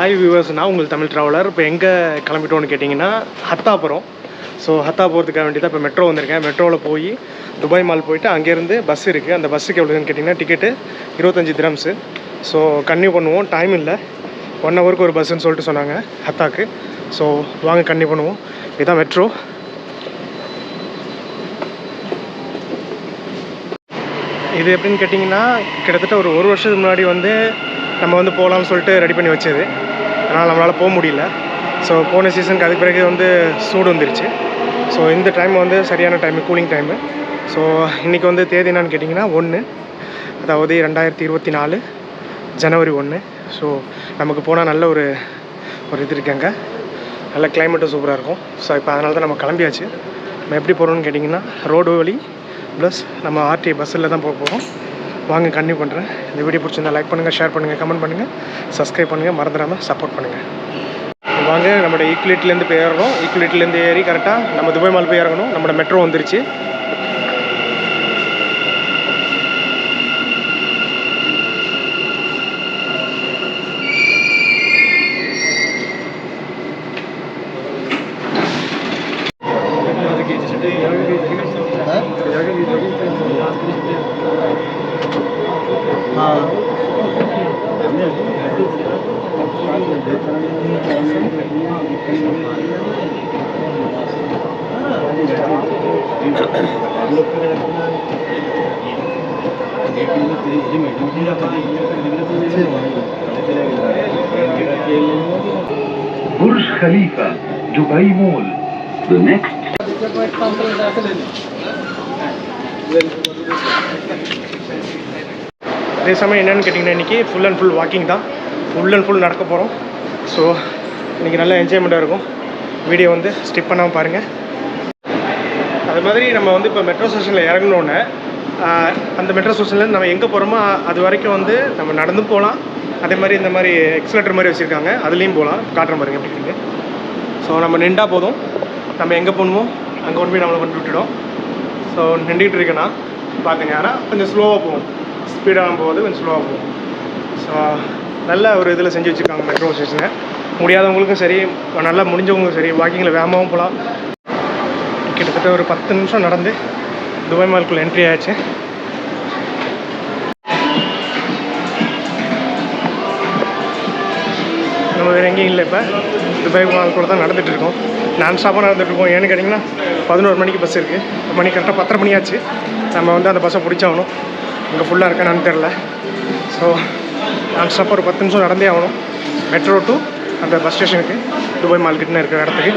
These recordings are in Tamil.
ஹாய் வியூவர்ஸ், நான் உங்கள் தமிழ் ட்ராவலர். இப்போ எங்கே கிளம்பிட்டோன்னு கேட்டிங்கன்னா ஹத்தா போகிறோம். ஸோ ஹத்தா போகிறதுக்காக வேண்டி தான் இப்போ மெட்ரோ வந்திருக்கேன். மெட்ரோவில் போய் துபாய் மால் போயிட்டு அங்கேருந்து பஸ் இருக்குது. அந்த பஸ்ஸுக்கு எவ்வளோன்னு கேட்டிங்கன்னா டிக்கெட்டு 25 திரம்ஸு. ஸோ கன்டினியூ பண்ணுவோம், டைம் இல்லை, 1 ஹவருக்கு ஒரு பஸ்ஸுன்னு சொல்லிட்டு சொன்னாங்க ஹத்தாக்கு. ஸோ வாங்க கன்டினியூ பண்ணுவோம். இதுதான் மெட்ரோ. இது எப்படின்னு கேட்டிங்கன்னா கிட்டத்தட்ட ஒரு வருஷத்துக்கு முன்னாடி நம்ம போகலான்னு சொல்லிட்டு ரெடி பண்ணி வச்சது. அதனால் நம்மளால் போக முடியல. ஸோ போன சீசனுக்கு அதுக்கு பிறகு சூடு வந்துருச்சு. ஸோ இந்த டைம் சரியான டைமு, கூலிங் டைமு. ஸோ இன்றைக்கி தேதி என்னான்னு கேட்டிங்கன்னா 1, அதாவது 2024 ஜனவரி 1. ஸோ நமக்கு போனால் நல்ல ஒரு இது இருக்காங்க, நல்ல கிளைமேட்டும் சூப்பராக இருக்கும். ஸோ இப்போ அதனால தான் நம்ம கிளம்பியாச்சு. நம்ம எப்படி போகிறோம்னு கேட்டிங்கன்னா ரோடு வழி ப்ளஸ் நம்ம ஆர்டிஐ பஸ்ஸில் தான் போக போகிறோம். வாங்க கன்டினியூ பண்ணுறேன். இந்த வீடியோ பிடிச்சிருந்தா லைக் பண்ணுங்கள், ஷேர் பண்ணுங்கள், கமெண்ட் பண்ணுங்கள், சப்ஸ்கிரைப் பண்ணுங்கள், மறந்துடாமல் சப்போர்ட் பண்ணுங்கள். வாங்க நம்மளோட ஈக்குவேட்லேருந்து போய் ஏறணும். ஈக்குவேட்லேருந்து ஏறி கரெக்டாக நம்ம துபாய் மால் போய் இறங்கணும். நம்மளோட மெட்ரோ வந்துருச்சு. Burj Khalifa, Dubai Mall. The next. அதே சமயம் என்னென்னு கேட்டிங்கன்னா இன்றைக்கி ஃபுல் அண்ட் ஃபுல் வாக்கிங் தான், ஃபுல் அண்ட் ஃபுல் நடக்க போகிறோம். ஸோ இன்றைக்கி நல்லா என்ஜாய்மெண்ட்டாக இருக்கும். வீடியோ ஸ்கிப் பண்ணாமல் பாருங்கள். அது மாதிரி நம்ம இப்போ மெட்ரோ ஸ்டேஷனில் இறங்கினோன்னே அந்த மெட்ரோ ஸ்டேஷன்லேருந்து நம்ம எங்கே போகிறோமோ அது வரைக்கும் நம்ம நடந்து போகலாம். அதே மாதிரி இந்த மாதிரி எக்ஸலேட்டர் மாதிரி வச்சுருக்காங்க, அதுலேயும் போகலாம். காட்டுற பாருங்க எப்படி இருக்குது. ஸோ நம்ம நின்றா போதும், நம்ம எங்கே போகணுமோ அங்கே கொண்டு போய் நம்மளை கொண்டு விட்டுடும். ஸோ நின்றுட்டு இருக்கேன்னா பார்த்துங்க, ஆனால் கொஞ்சம் ஸ்லோவாக போகும், ஸ்பீடாக போகுது, கொஞ்சம் ஸ்லோவாக போகும். ஸோ நல்ல ஒரு இதில் செஞ்சு வச்சுருக்காங்க மெட்ரோ ஸ்டேஷனை. முடியாதவங்களுக்கும் சரி, நல்லா முடிஞ்சவங்களுக்கும் சரி, வாக்கிங்கில் வேகமாகவும் போகலாம். கிட்டத்தட்ட ஒரு 10 நிமிஷம் நடந்து துபாய் மாலுக்குள்ளே என்ட்ரி ஆயாச்சு. நம்ம வேறு எங்கேயும் இல்லை, இப்போ துபாய் மாலுக்குள்ள தான் நடந்துகிட்டு இருக்கோம். நான் ஸ்டாப்பாக நடந்துகிட்ருக்கோம். ஏன்னு கேட்டிங்கன்னா 11 மணிக்கு பஸ் இருக்குது. மணி கரெக்டாக 10:30 மணி ஆச்சு. நம்ம அந்த பஸ்ஸை பிடிச்சாகணும். இங்கே ஃபுல்லாக இருக்கான்னு தெரில. ஸோ நான் ஸ்டாப்பாக ஒரு 10 நிமிஷம் நடந்தே ஆகணும், மெட்ரோ டு அந்த பஸ் ஸ்டேஷனுக்கு, துபாய் மால்கிட்ட இருக்கிற இடத்துக்கு.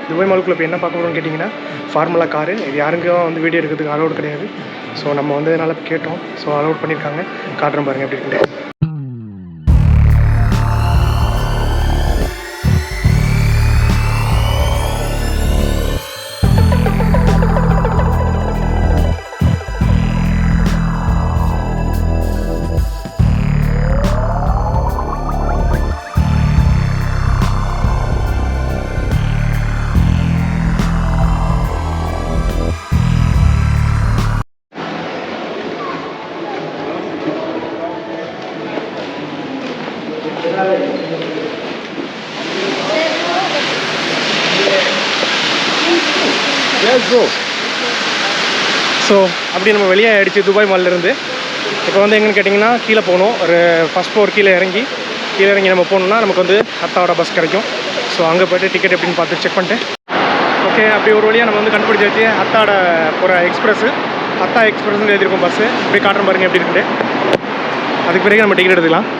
துபாய் மாலுக்குள்ளே இப்போ என்ன பார்க்க போகிறோம்னு கேட்டிங்கன்னா ஃபார்முலா காரு. இது யாருக்கும் வீடியோ எடுக்கிறதுக்கு அலோடு கிடையாது. ஸோ நம்ம இதனால் கேட்டோம். ஸோ அலோட் பண்ணியிருக்காங்க. காட்டுறோம் பாருங்கள் எப்படி இருக்குது. ஸோ அப்படி நம்ம வெளியே ஆகிடுச்சு துபாய் மால்லேருந்து. இப்போ எங்கன்னு கேட்டிங்கன்னா கீழே போகணும். ஒரு ஃபஸ்ட் ஃப்ளோர் கீழே இறங்கி நம்ம போகணுன்னா நமக்கு ஹத்தாவோட பஸ் கிடைக்கும். ஸோ அங்கே போய்ட்டு டிக்கெட் எப்படின்னு பார்த்து செக் பண்ணிட்டு, ஓகே அப்படி ஒரு வழியாக நம்ம கண்டுபிடிச்சாச்சு. ஹத்தாவோட ஒரு எக்ஸ்பிரஸ்ஸு, ஹத்தா எக்ஸ்பிரஸ்ன்னு எழுதியிருக்கோம் பஸ்ஸு. இப்படி காட்டுற பாருங்க எப்படி இருக்குது. அதுக்கு பிறகு நம்ம டிக்கெட் எடுத்துக்கலாம்.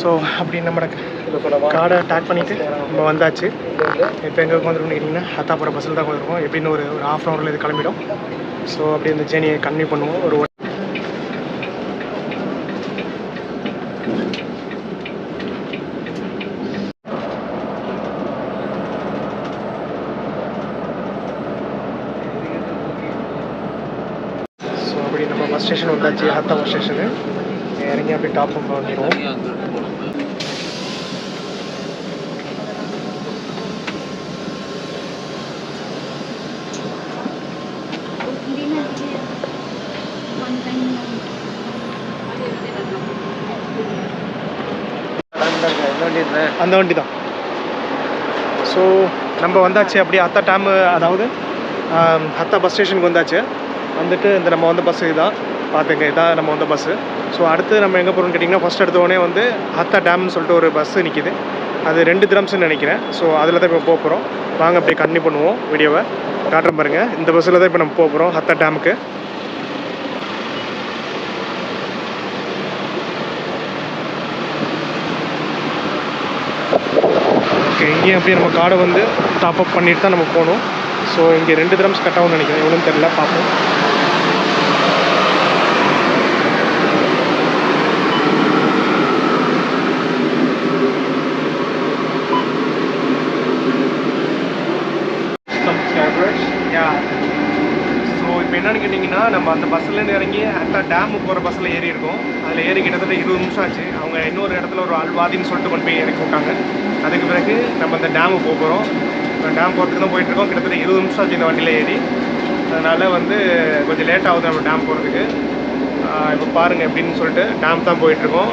ஸோ அப்படி நம்ம கார்டை டேக் பண்ணிவிட்டு நம்ம வந்தாச்சு. இப்போ எங்கே உட்காந்துருக்கோம்னு கேட்டிங்கன்னா ஹத்தாப்புற பஸ்ஸில் தான் உட்காந்துருக்கோம். எப்படின்னு ஒரு 1/2 ஹவரில் இது கிளம்பிடும். ஸோ அப்படி இந்த ஜேர்னியை கன்டினியூ பண்ணுவோம். ஒரு நம்ம பஸ் ஸ்டேஷன் வந்தாச்சு. ஹத்தா பஸ் ஸ்டேஷனு இறங்கி அப்படியே டாப் அப் பண்ணிடுவோம். அந்த வண்டி தான். ஸோ நம்ம வந்தாச்சு அப்படியே ஹத்தா டேமு, அதாவது ஹத்தா பஸ் ஸ்டேஷனுக்கு வந்தாச்சு. வந்துட்டு இந்த நம்ம வந்த பஸ்ஸு இதுதான் பார்த்துங்க, இதான் நம்ம வந்த பஸ்ஸு. ஸோ அடுத்து நம்ம எங்கே போகிறோம்னு கேட்டிங்கன்னா ஃபஸ்ட் எடுத்த உடனே வந்து ஹத்தா டேம்னு சொல்லிட்டு ஒரு பஸ்ஸு நிற்கிது. அது 2 திரம்ஸ்ன்னு நினைக்கிறேன். ஸோ அதில் தான் இப்போ போக போகிறோம். வாங்க அப்படியே கன்டினியூ பண்ணுவோம். வீடியோவை காட்டுறேன் பாருங்கள். இந்த பஸ்ஸில் தான் இப்போ நம்ம போக போகிறோம் ஹத்தா டேமுக்கு. ஓகே, இங்கேயும் அப்படியே நம்ம கார்டை வந்து டாப் அப் பண்ணிட்டு தான் நம்ம போகணும். ஸோ இங்கே 2 திரம்ஸ் கட் ஆகும்னு நினைக்கிறேன், எவ்வளோன்னு தெரியல, பார்ப்போம். ஸோ இப்போ என்னென்னு கேட்டிங்கன்னா நம்ம அந்த பஸ்ஸில் இறங்கி ஹத்தா டேமுக்கு போகிற பஸ்ஸில் ஏறி இருக்கோம். அதில் ஏறி கிட்டத்தட்ட 20 நிமிஷம் ஆச்சு. அவங்க இன்னொரு இடத்துல ஒரு அல்வாதின்னு சொல்லிட்டு கொண்டு போய் இறக்கி விட்டாங்க. அதுக்கு பிறகு நம்ம அந்த டேமுக்கு போக போகிறோம். டேம் போகிறதுக்கு தான் போயிட்டுருக்கோம். கிட்டத்தட்ட 20 நிமிஷம் ஆச்சு இந்த வண்டியில் ஏறி. அதனால் வந்து கொஞ்சம் லேட் ஆகுது நம்ம டேம் போகிறதுக்கு. இப்போ பாருங்கள் எப்படின்னு சொல்லிட்டு டேம் தான் போயிட்டுருக்கோம்.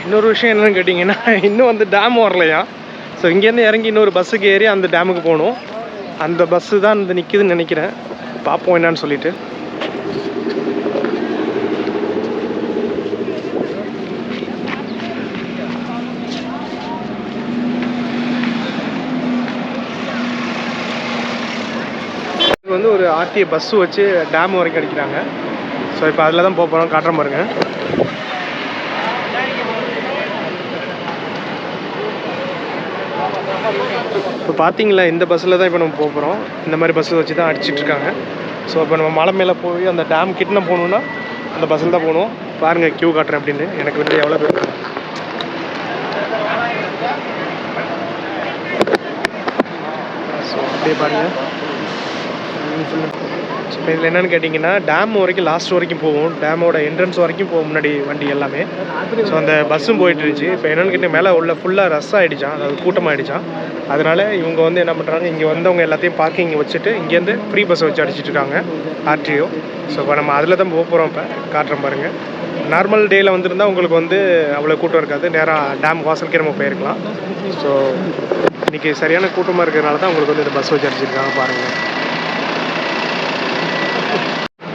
இன்னொரு விஷயம் என்னென்னு கேட்டிங்கன்னா இன்னும் வந்து டேம் வரலையா. ஸோ இங்கேருந்து இறங்கி இன்னொரு பஸ்ஸுக்கு ஏறி அந்த டேமுக்கு போகணும். அந்த பஸ்ஸு தான் இந்த நிற்கிதுன்னு நினைக்கிறேன். பார்ப்போம் என்னன்னு சொல்லிட்டு. இது வந்து ஒரு ஆர்டிஏ பஸ்ஸு வச்சு டேம் வரைக்கும் அடிக்கிறாங்க. ஸோ இப்போ அதில் தான் போக போகிறோம். காட்டுற பாருங்க. இப்போ பார்த்தீங்களா, இந்த பஸ்ஸில் தான் இப்போ நம்ம போக போகிறோம். இந்த மாதிரி பஸ்ஸை வச்சு தான் அடிச்சிட்ருக்காங்க. ஸோ இப்போ நம்ம மலை மேலே போய் அந்த டேம் கிட்ட போகணுன்னா அந்த பஸ்ஸில் தான் போகணும். பாருங்கள் க்யூ காட்டுறேன் அப்படின்னு. எனக்கு வந்து எவ்வளோ பேர். ஸோ அப்படியே பாருங்கள். ஸோ இப்போ இதில் என்னென்னு கேட்டிங்கன்னா டேம் வரைக்கும் லாஸ்ட் வரைக்கும் போகும். டேமோட என்ட்ரன்ஸ் வரைக்கும் போகும் முன்னாடி வண்டி எல்லாமே. ஸோ அந்த பஸ்ஸும் போயிட்டு இருந்துச்சு. இப்போ என்னென்னு கேட்டிங்கன்னா மேலே உள்ள ஃபுல்லாக ரஸ் ஆகிடுச்சான், அதாவது கூட்டமாகிடுச்சான். அதனால் இவங்க வந்து என்ன பண்ணுறாங்க, இங்கே வந்தவங்க எல்லாத்தையும் பார்க்கிங் வச்சுட்டு இங்கேருந்து ஃப்ரீ பஸ்ஸை வச்சு அடிச்சிட்ருக்காங்க ஆர்டிஓ. ஸோ இப்போ நம்ம அதில் தான் போக போகிறோம். இப்போ காட்டுறோம் பாருங்கள். நார்மல் டேயில் வந்துருந்தால் உங்களுக்கு வந்து அவ்வளோ கூட்டம் இருக்காது. நேராக டேம் வாசலுக்கே நம்ம போயிருக்கலாம். ஸோ இன்றைக்கி சரியான கூட்டமாக இருக்கிறதுனால தான் உங்களுக்கு வந்து இந்த பஸ் வச்சு அடிச்சிருக்காங்க பாருங்கள்.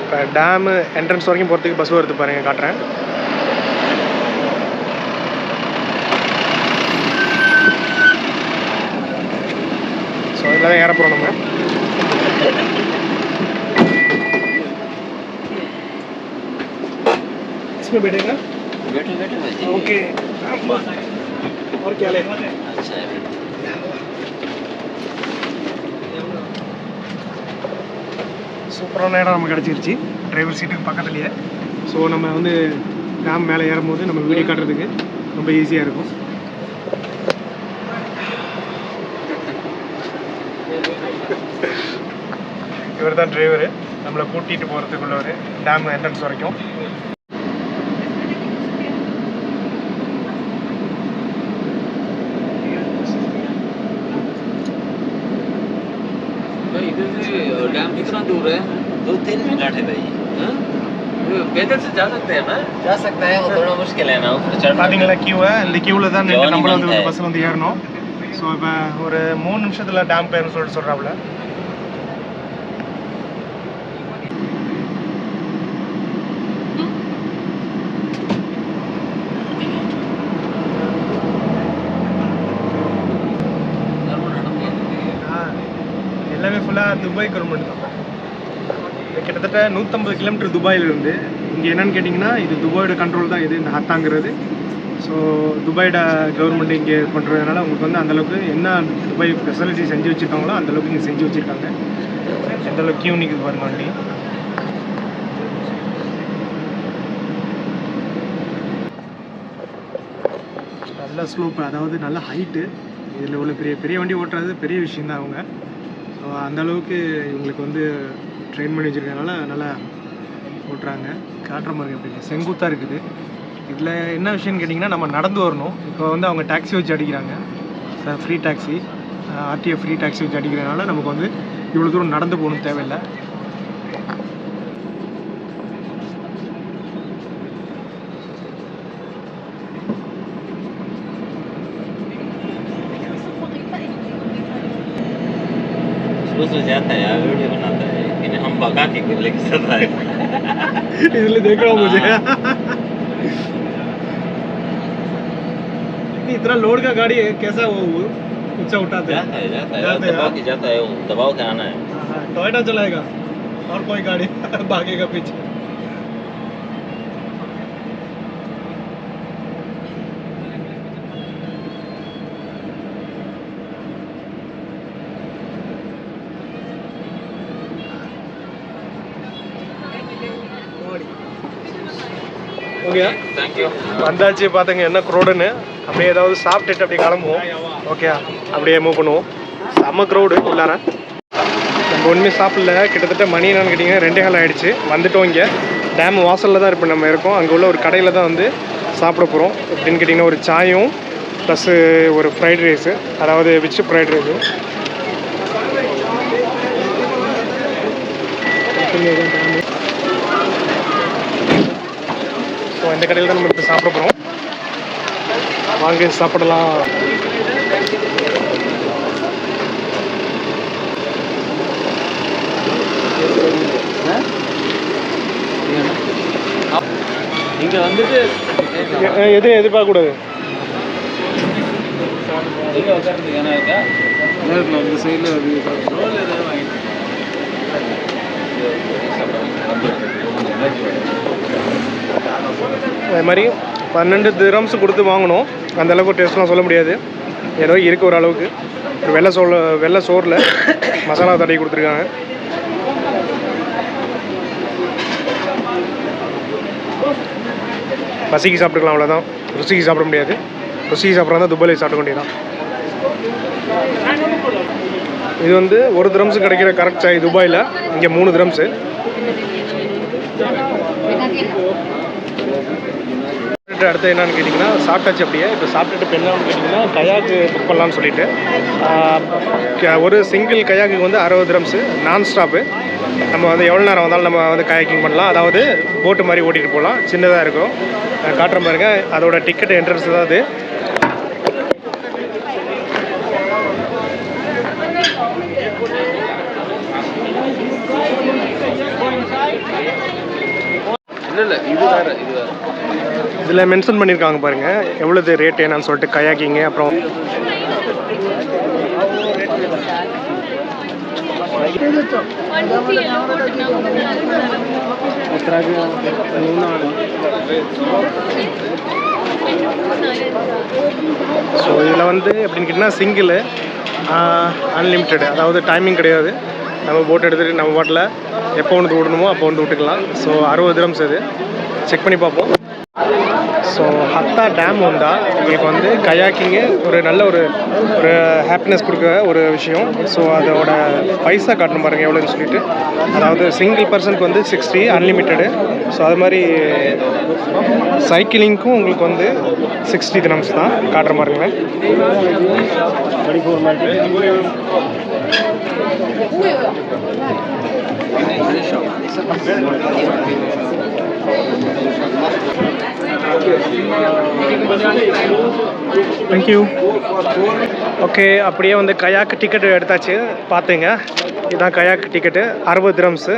இப்போ டேமு என்ட்ரன்ஸ் வரைக்கும் போகிறதுக்கு பஸ் வருது பாருங்கள், காட்டுறேன். ஸோ இதில் தான் ஏற போகிறோம் நம்ம. इसमें बैठेगा? बैठो ओके। और क्या ले? अच्छा है। சூப்பரான இடம் நமக்கு கிடச்சிருச்சு, டிரைவர் சீட்டுக்கு பக்கத்துலேயே. ஸோ நம்ம வந்து டேம் மேலே ஏறும்போது நம்ம வீடியோ காட்டுறதுக்கு ரொம்ப ஈஸியாக இருக்கும். இவர் தான் டிரைவரு, நம்மளை கூட்டிகிட்டு போகிறதுக்குள்ளவர் டேம் என்ட்ரன்ஸ் வரைக்கும். डैम कितना दूर है? 2-3 मिनट है भाई। पैदल से जा सकते हैं ना? जा सकता है, वो थोड़ा मुश्किल है ना ऊपर चढ़ना. பார்த்தீங்களா கியூவை, இந்த கியூவில் தான் நம்மள வந்து பஸ்ஸில் வந்து ஏறணும். ஸோ இப்போ ஒரு 3 நிமிஷத்தில் டேம் பேருன்னு சொல்லிட்டு சொல்கிறாப்புல. ஃபுல்லாக துபாய் கவர்மெண்ட் தான். கிட்டத்தட்ட 150 கிலோமீட்டர் துபாயில் இருந்து. இங்கே என்னென்னு கேட்டிங்கன்னா இது துபாயோட கண்ட்ரோல் தான் இது இந்த ஹத்தாங்கிறது. ஸோ துபாயோட கவர்மெண்ட் இங்கே பண்ணுறதுனால உங்களுக்கு வந்து அந்தளவுக்கு என்ன துபாய் ஃபெசிலிட்டி செஞ்சு வச்சுருக்காங்களோ அந்தளவுக்கு இங்கே செஞ்சு வச்சுருக்காங்க. எந்தளவுக்கு கியூ நிற்குது பாருங்க வண்டி. நல்ல ஸ்லோப்பு, அதாவது நல்ல ஹைட்டு. இதில் உள்ள பெரிய பெரிய வண்டி ஓட்டுறது பெரிய விஷயந்தான் அவங்க. ஸோ அந்தளவுக்கு இவங்களுக்கு வந்து ட்ரெயின் பண்ணி வச்சுருக்கனால நல்லா ஓட்டுறாங்க. காட்டுற மாதிரி எப்படி செங்குத்தாக இருக்குது. இதில் என்ன விஷயம்னு கேட்டிங்கன்னா நம்ம நடந்து வரணும். இப்போ வந்து அவங்க டாக்ஸி வச்சு அடிக்கிறாங்க, free taxi, RTF free taxi வச்சு அடிக்கிறதுனால நமக்கு வந்து இவ்வளோ தூரம் நடந்து போகணும் தேவையில்லை. उसमें जाता है यार, वीडियो बनाता है लेकिन हम भगा के लेके चलता है। इसलिए देख रहा हूँ मुझे। इतना लोड का गाड़ी है, कैसा वो ऊंचा उठाते हैं? जाता है दबाव के आना है। टोयोटा चलाएगा और कोई गाड़ी भागेगा पीछे। ஓகேயா, தேங்க்யூ. வந்தாச்சு. பார்த்துங்க என்ன க்ரௌடுன்னு. அப்படியே ஏதாவது சாப்பிட்டுட்டு அப்படியே கிளம்புவோம். ஓகே, அப்படியே மூவ் பண்ணுவோம். செம்ம க்ரௌடு உள்ளார. நம்ம ஒன்றுமே சாப்பிடல. கிட்டத்தட்ட மணி என்னன்னு கேட்டிங்கன்னா 2:15 ஆகிடுச்சு. வந்துட்டோம். இங்கே டேம் வாசலில் தான் இப்போ நம்ம இருக்கோம். அங்கே உள்ள ஒரு கடையில் தான் வந்து சாப்பிட போகிறோம். எப்படின்னு கேட்டிங்கன்னா ஒரு சாயும் ப்ளஸ்ஸு ஒரு ஃப்ரைட் ரைஸு, அதாவது விச் ஃப்ரைட் ரைஸு. ஸோ இந்த கடையில் தான் நம்ம இப்போ சாப்பிட போகிறோம். வாங்க சாப்பிடலாம். இங்கே வந்துட்டு எது எதிர்பார்க்கக்கூடாது. இங்கே உட்காரத்துக்கு என்ன இருக்கா இந்த சைடில் அது மாதிரி 12 திரம்ஸ் கொடுத்து வாங்கணும். அந்தளவுக்கு டேஸ்ட்லாம் சொல்ல முடியாது. ஏதோ இருக்குது ஓரளவுக்கு. ஒரு வெள்ளை சோறில் மசாலா தடவி கொடுத்துருக்காங்க. பசிக்கு சாப்பிட்டுக்கலாம், அவ்வளோதான். ருசிக்கு சாப்பிட முடியாது. ருசிக்கு சாப்பிட்றதா துபாயில் சாப்பிட வேண்டியதான். இது வந்து 1 திரம்ஸு கிடைக்கிற கரெக்ட் சாய் துபாயில். இங்கே 3 திரம்ஸு. அடுத்து என்னன்னு கேட்டிங்கன்னா சாப்பிட்டாச்சு. அப்படியே இப்போ சாப்பிட்டுட்டு இப்போ என்னன்னு கேட்டிங்கன்னா கயாக்கு புக் பண்ணலான்னு சொல்லிட்டு ஒரு சிங்கிள் கயாக்கு வந்து 60 திரம்ஸு நான் ஸ்டாப்பு. நம்ம வந்து எவ்வளோ நேரம் வந்தாலும் நம்ம வந்து கயாக்கிங் பண்ணலாம். அதாவது போட்டு மாதிரி ஓட்டிகிட்டு போகலாம். சின்னதாக இருக்கும். காட்டுற பாருங்க, அதோட டிக்கெட் என்ட்ரன்ஸ் தான் அது. இல்லை இது வேறு, இது வேறு. இதில் மென்ஷன் பண்ணியிருக்காங்க பாருங்கள் எவ்வளோது ரேட் என்னன்னு சொல்லிட்டு கயாக்கிங்க. அப்புறம் ஸோ இதில் வந்து எப்படின்னு கேட்டிங்கன்னா சிங்கிள் அன்லிமிட்டெடு, அதாவது டைமிங் கிடையாது. நம்ம போட் எடுத்துகிட்டு நம்ம பாட்டில் எப்போ வந்து விடணுமோ அப்போ வந்து விட்டுக்கலாம். ஸோ 60 திரம்ஸ் அது. செக் பண்ணி பார்ப்போம். ஸோ ஹத்தா டேம் வந்தால் உங்களுக்கு வந்து கயாக்கிங்கு ஒரு நல்ல ஒரு ஹாப்பினஸ் கொடுக்க ஒரு விஷயம். ஸோ அதோட பைசா காட்டணும் பாருங்கள் எவ்வளோன்னு சொல்லிட்டு. அதாவது சிங்கிள் பர்சனுக்கு வந்து 60 அன்லிமிட்டெடு. ஸோ அது மாதிரி சைக்கிளிங்க்கும் உங்களுக்கு வந்து 60 திரம்ஸ் தான் காட்டுற பாருங்களேன். தேங்க்யூ. ஓகே, அப்படியே வந்து கயாக் டிக்கெட்டு எடுத்தாச்சு. பார்த்துங்க, இதுதான் கயாக் டிக்கெட்டு 60 திரம்ஸு.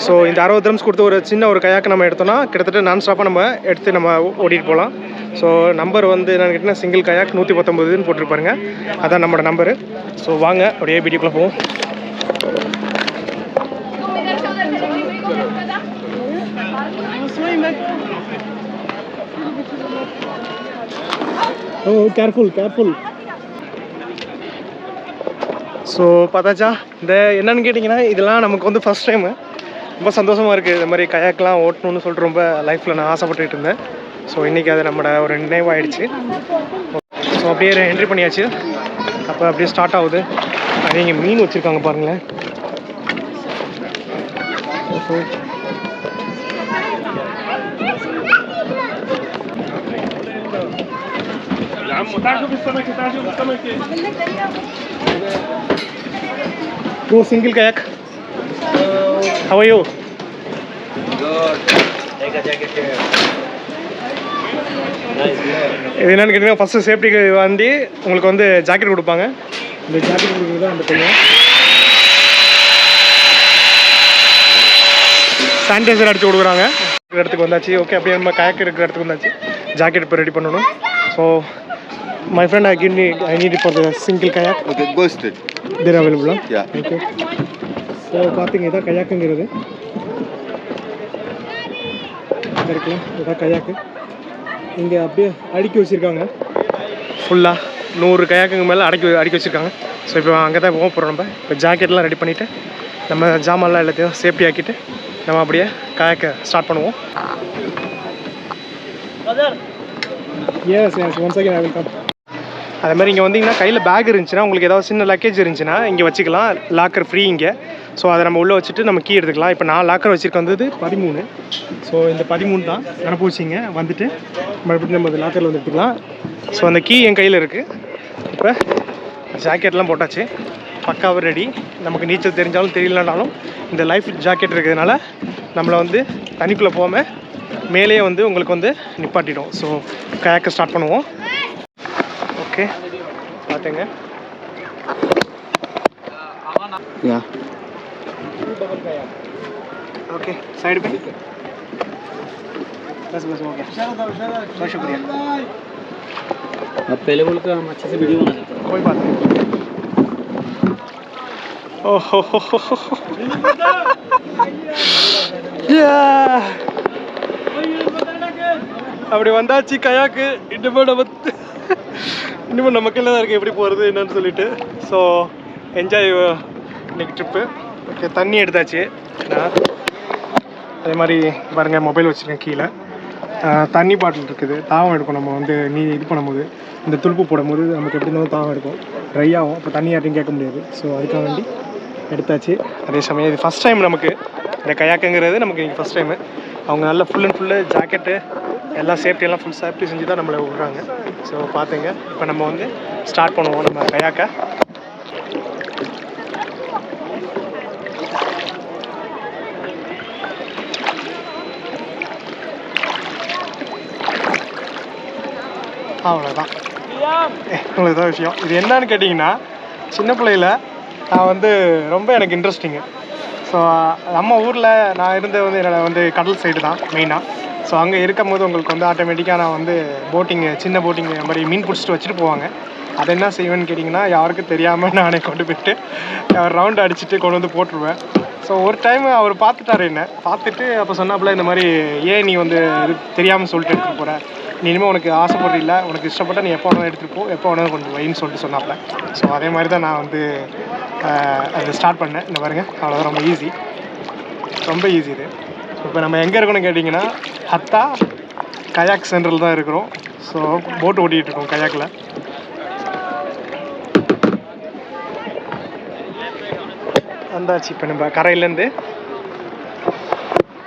ஸோ இந்த 60 திரம்ஸ் கொடுத்து ஒரு சின்ன ஒரு கயாக்கு நம்ம எடுத்தோம்னா கிட்டத்தட்ட நான் ஸ்டாப்பாக நம்ம எடுத்து நம்ம ஓட்டிகிட்டு போகலாம். ஸோ நம்பர் வந்து என்னென்னு கேட்டிங்கன்னா சிங்கிள் கயாக் 119ன்னு போட்டிருப்பாருங்க. அதான் நம்மளோட நம்பரு. ஸோ வாங்க அப்படியே வீடியோக்குள்ளே போவோம். ஓ கேர்ஃபுல் கேர்ஃபுல். ஸோ பார்த்தாச்சா, இந்த என்னன்னு கேட்டிங்கன்னா இதெல்லாம் நமக்கு வந்து ஃபஸ்ட் டைமு. ரொம்ப சந்தோஷமாக இருக்குது. இது மாதிரி கயாக்கெலாம் ஓட்டணும்னு சொல்லிட்டு ரொம்ப லைஃப்பில் நான் ஆசைப்பட்டுக்கிட்டு இருந்தேன். ஸோ இன்றைக்கி அது நம்மளோட ஒரு நினைவாயிடுச்சு. ஸோ அப்படியே என்ட்ரி பண்ணியாச்சு. அப்போ அப்படியே ஸ்டார்ட் ஆகுது. அது இங்கே மீன் வச்சுருக்காங்க பாருங்களேன். Oh single kayak. How are you? இது என்னென்னு கேட்டிங்கன்னா ஃபஸ்ட்டு சேஃப்டிக்கு வந்து உங்களுக்கு வந்து ஜாக்கெட் கொடுப்பாங்க. இந்த ஜாக்கெட் கொடுக்குறது தான் அந்த பையன். சானிடைசர் அடித்து கொடுக்குறாங்க. இடத்துக்கு வந்தாச்சு. ஓகே, அப்படியே நம்ம கயாக் இருக்கிற இடத்துக்கு வந்தாச்சு. ஜாக்கெட் இப்போ ரெடி பண்ணணும். So my friend I need it for the single kayak. Okay, go straight. They're available, huh? Yeah. Okay. So பார்த்தீங்க இதான் கயாக்குங்கிறது. இங்கே இருக்கலாம், இதான் கயாக்கு. இங்கே அப்படியே அடுக்கி வச்சுருக்காங்க. ஃபுல்லாக 100 கயாக்குங்க மேலே அடுக்கி வச்சுருக்காங்க. ஸோ இப்போ அங்கே தான் போக போகிறோம். நம்ம இப்போ ஜாக்கெட்லாம் ரெடி பண்ணிவிட்டு நம்ம ஜாமான்லாம் எல்லாத்தையும் சேஃப்டி ஆக்கிட்டு நம்ம அப்படியே கயாக்கை ஸ்டார்ட் பண்ணுவோம். Yes one second I will come. அதே மாதிரி இங்கே வந்தீங்கன்னா கையில் பேக் இருந்துச்சுன்னா உங்களுக்கு ஏதாவது சின்ன லக்கேஜ் இருந்துச்சுன்னா இங்கே வச்சுக்கலாம். லாக்கர் ஃப்ரீ இங்கே. ஸோ அதை நம்ம உள்ளே வச்சுட்டு நம்ம கீ எடுத்துக்கலாம். இப்போ நான் லாக்கர் வச்சுருக்க வந்தது 13. ஸோ இந்த 13 தான் நினப்பு வச்சிங்க. வந்துட்டு மறுபடியும் நம்ம அந்த லாக்கரில் வந்து எடுத்துக்கலாம். ஸோ அந்த கீ என் கையில் இருக்குது. இப்போ ஜாக்கெட்லாம் போட்டாச்சு, பக்காவாக ரெடி. நமக்கு நீச்சல் தெரிஞ்சாலும் தெரியலனாலும் இந்த லைஃப் ஜாக்கெட் இருக்கிறதுனால நம்மளை வந்து தண்ணிக்குள்ளே போகாமல் மேலேயே வந்து உங்களுக்கு வந்து நிப்பாட்டிடும். ஸோ கயாக்கை ஸ்டார்ட் பண்ணுவோம். ஓகே பார்த்துங்க. Yeah. ओके साइड पे बस हो गया. बहुत शुक्रिया. अब पहले बोल कर हम अच्छे से वीडियो बना सकते हैं. कोई बात नहीं. ओहो அப்படி வந்தாச்சு கயாக்கு. இன்னும் நம்ம கையில் தான் இருக்குது எப்படி போகிறது என்னன்னு சொல்லிட்டு. ஸோ என்ஜாய் இன்னைக்கு ட்ரிப்பு. ஓகே, தண்ணி எடுத்தாச்சு. அதே மாதிரி பாருங்கள், மொபைல் வச்சுருக்கேன் கீழே. தண்ணி பாட்டில் இருக்குது. தாவம் எடுக்கும். நம்ம வந்து இது பண்ணும்போது இந்த துடுப்பு போடும்போது நமக்கு எப்படி இருந்தாலும் தாவம் எடுக்கும், ட்ரை ஆகும். அப்போ தண்ணி யார்ட்டையும் கேட்க முடியாது. ஸோ அதுக்காக வேண்டி எடுத்தாச்சு. அதே சமயம் இது ஃபஸ்ட் டைம் நமக்கு இந்த கயாக்குங்கிறது. நமக்கு இன்றைக்கி ஃபஸ்ட் டைமு. அவங்க நல்லா ஃபுல் அண்ட் ஃபுல்லு ஜாக்கெட்டு எல்லாம் சேஃப்டியெல்லாம் ஃபுல் சேஃப்டி செஞ்சு தான் நம்மளை விட்றாங்க. ஸோ பார்த்துங்க, இப்போ நம்ம வந்து ஸ்டார்ட் பண்ணுவோம் நம்ம கயாக்கை. அவ்வளோதான். உங்களுக்கு தான் விஷயம். இது என்னன்னு கேட்டிங்கன்னா, சின்ன பிள்ளையில் நான் வந்து ரொம்ப எனக்கு இன்ட்ரெஸ்டிங்கு. ஸோ நம்ம ஊரில் நான் இருந்தது வந்து என்னோடய வந்து கடல் சைடு தான் மெயினாக. ஸோ அங்கே இருக்கும் போது உங்களுக்கு வந்து ஆட்டோமேட்டிக்காக நான் வந்து போட்டிங்கு, சின்ன போட்டிங்கு மாதிரி மீன் பிடிச்சிட்டு வச்சுட்டு போவாங்க. அதை என்ன செய்வேன்னு கேட்டிங்கன்னா, யாருக்கும் தெரியாமல் நானே கொண்டு போய்ட்டு ரவுண்டு அடிச்சுட்டு கொண்டு வந்து போட்டுருவேன். ஸோ ஒரு டைம் அவர் பார்த்துட்டாரு, என்ன பார்த்துட்டு அப்போ சொன்னாப்புல, இந்த மாதிரி ஏன் நீ வந்து இது தெரியாமல் சொல்லிட்டு எடுத்துகிட்டு போகிற, நீ இனிமேல் உனக்கு ஆசைப்படுறீல்ல, உனக்கு இஷ்டப்பட்ட நீ எப்போ வேணாலும் எடுத்துகிட்டு போ, எப்போ வேணாலும் கொண்டு வைன்னு சொல்லிட்டு சொன்னாப்புல. ஸோ அதே மாதிரி தான் நான் வந்து அதை ஸ்டார்ட் பண்ணேன். இந்த பாருங்க, அவ்வளோதான். ரொம்ப ஈஸி, ரொம்ப ஈஸி இது. இப்போ நம்ம எங்கே இருக்கணும்னு கேட்டிங்கன்னா, ஹத்தா கயாக் சென்டரில் தான் இருக்கிறோம். ஸோ போட் ஓட்டிகிட்டு இருக்கோம் கயாக்கில். வந்தாச்சு. இப்போ நம்ம கரையிலேருந்து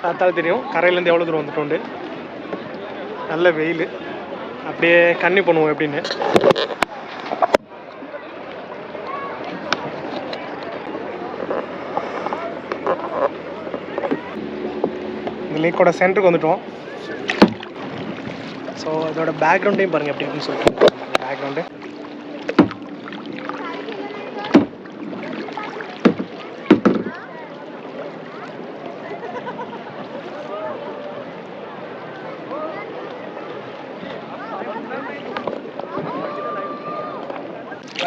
பார்த்தாலும் தெரியும், கரையிலேருந்து எவ்வளோ தூரம் வந்துட்டோண்டு. நல்ல வெயில். அப்படியே கன்னி பண்ணுவோம் எப்படின்னு. இந்த லேக்கோட சென்டருக்கு வந்துட்டோம். ஸோ இதோட பேக்ரவுண்டையும் பாருங்கள் எப்படி இருக்குன்னு சொல்லிட்டு. பேக்ரவுண்டு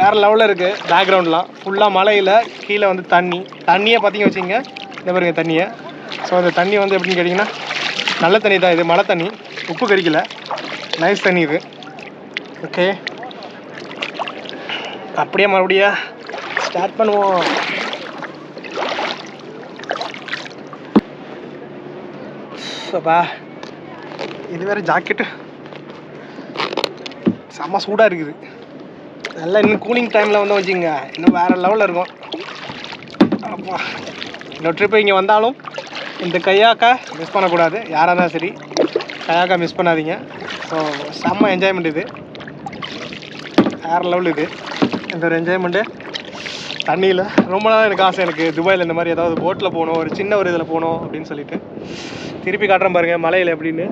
வேறு லெவலில் இருக்குது. பேக்ரவுண்ட்லாம் ஃபுல்லாக மலையில் கீழே வந்து தண்ணியே பார்த்தீங்க வச்சிங்க இந்த பாருங்க தண்ணியை. ஸோ அந்த தண்ணி வந்து எப்படின்னு கேட்டிங்கன்னா நல்ல தண்ணி தான், இது மழை தண்ணி, உப்பு கறிக்கல, நைஸ் தண்ணி இது. ஓகே, அப்படியே மறுபடியும் ஸ்டார்ட் பண்ணுவோம். அப்பா இது வேறு ஜாக்கெட்டு செம்ம சூடாக இருக்குது. நல்லா இன்னும் கூலிங் டைமில் வந்து வச்சுங்க இன்னும் வேறு லெவலில் இருக்கும். அப்பா இன்னொரு ட்ரிப்பு இங்கே வந்தாலும் இந்த கையாக்கா மிஸ் பண்ணக்கூடாது. யாராக இருந்தாலும் சரி கையாக்கா மிஸ் பண்ணாதீங்க. ஸோ செம்ம என்ஜாய்மெண்ட் இது, வேறு லெவல் இது. இந்த ஒரு என்ஜாய்மெண்ட்டு தண்ணியில் ரொம்ப நாள் எனக்கு ஆசை, எனக்கு துபாயில் இந்த மாதிரி ஏதாவது போட்டில் போகணும், ஒரு சின்ன ஒரு இதில் போகணும் அப்படின்னு சொல்லிட்டு. திருப்பி காட்டுறேன் பாருங்கள் மலையில் எப்படின்னு.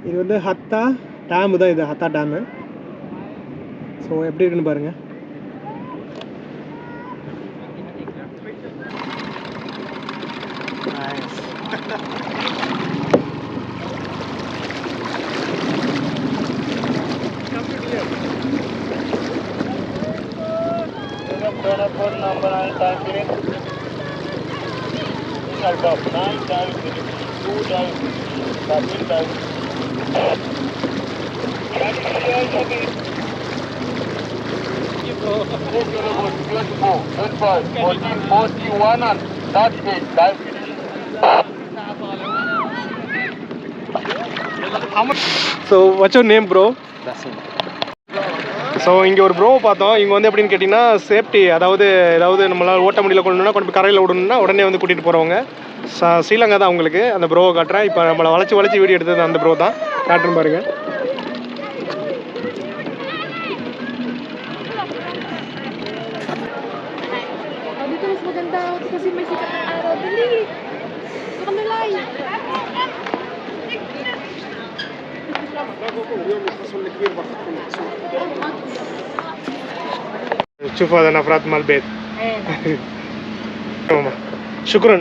இது வந்து ஹத்தா டேமு தான், இது ஹத்தா டேமு. ஸோ எப்படி இருக்குன்னு பாருங்கள். So what's your name bro? So இங்கே ஒரு ப்ரோவை பார்த்தோம். இங்கே வந்து எப்படின்னு கேட்டிங்கன்னா சேஃப்டி, அதாவது ஏதாவது நம்மளால் ஓட்ட முடியல கொள்ளணுன்னா கொண்டு போய் கரையில் விடணுன்னா உடனே வந்து கூட்டிகிட்டு போகிறவங்க. ஸ்ரீலங்கா தான் உங்களுக்கு அந்த ப்ரோவை காட்டுறேன். இப்போ நம்மளை வளைச்சி வீடியோ எடுத்தது அந்த ப்ரோ தான், காட்டுறேன் பாருங்கள். Dito mas maganda kasi may sikat ng araw. Dali! Ito kami live! شوف هذا نفرات مال البيت. شكرا.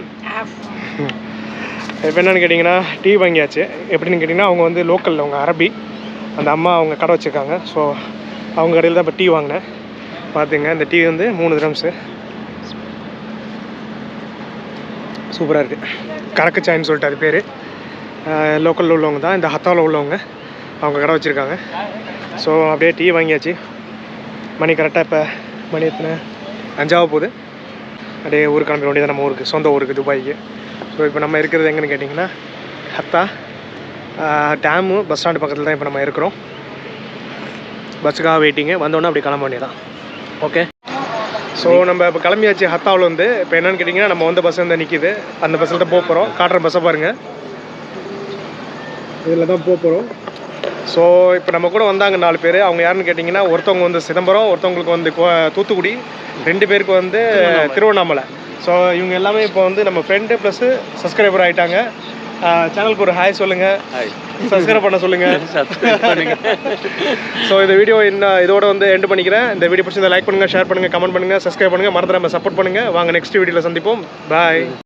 இப்போ என்னென்னு கேட்டிங்கன்னா டீ வாங்கியாச்சு. எப்படின்னு கேட்டிங்கன்னா அவங்க வந்து லோக்கலில், அவங்க அரபி, அந்த அம்மா அவங்க கடை வச்சுருக்காங்க. ஸோ அவங்க கடையில் தான் இப்போ டீ வாங்கினேன். பார்த்துங்க இந்த டீ வந்து 3 dirhams. சூப்பராக இருக்குது. கணக்கு சாயின்னு சொல்லிட்டு அது பேர். லோக்கலில் உள்ளவங்க தான், இந்த ஹத்தாவில் உள்ளவங்க, அவங்க கடை வச்சுருக்காங்க. ஸோ அப்படியே டீ வாங்கியாச்சு. மணி கரெக்டாக இப்போ மணி எத்தனை 5 போகுது. அப்படியே ஊருக்கு கிளம்ப வேண்டியது, நம்ம ஊருக்கு, சொந்த ஊருக்கு, துபாய்க்கு. ஸோ இப்போ நம்ம இருக்கிறது எங்கன்னு கேட்டிங்கன்னா ஹத்தா டேமு பஸ் ஸ்டாண்டு பக்கத்தில் தான் இப்போ நம்ம இருக்கிறோம். பஸ்ஸுக்காக வெயிட்டிங்கு, வந்தோடனே அப்படி கிளம்ப வேண்டியதான். ஓகே, ஸோ நம்ம இப்போ கிளம்பியாச்சு ஹத்தாவில் வந்து. இப்போ என்னென்னு கேட்டிங்கன்னா நம்ம வந்து பஸ் வந்து நிற்கிது, அந்த பஸ்ஸில் தான் போக போகிறோம். காட்டுற பஸ்ஸை பாருங்கள், இதில் தான் போக போகிறோம். ஸோ இப்போ நம்ம கூட வந்தாங்க 4 பேர். அவங்க யாருன்னு கேட்டிங்கன்னா ஒருத்தவங்க வந்து சிதம்பரம், ஒருத்தவங்களுக்கு வந்து தூத்துக்குடி, 2 பேருக்கு வந்து திருவண்ணாமலை. ஸோ இவங்க எல்லாமே இப்போ வந்து நம்ம ஃப்ரெண்டு ப்ளஸ் சப்ஸ்கிரைபர் ஆகிட்டாங்க. சேனலுக்கு ஒரு ஹாய் சொல்லுங்கள், சப்ஸ்கிரைப் பண்ண சொல்லுங்கள். ஸோ இந்த வீடியோ இதோட வந்து எண்ட் பண்ணிக்கிறேன். இந்த வீடியோ பிடிச்சி லைக் பண்ணுங்கள், ஷேர் பண்ணுங்கள், கமெண்ட் பண்ணுங்கள், சப்ஸ்கிரைப் பண்ணுங்கள், மறந்துடாமல் சப்போர்ட் பண்ணுங்கள். வாங்க நெக்ஸ்ட் வீடியோவில் சந்திப்போம். பாய்.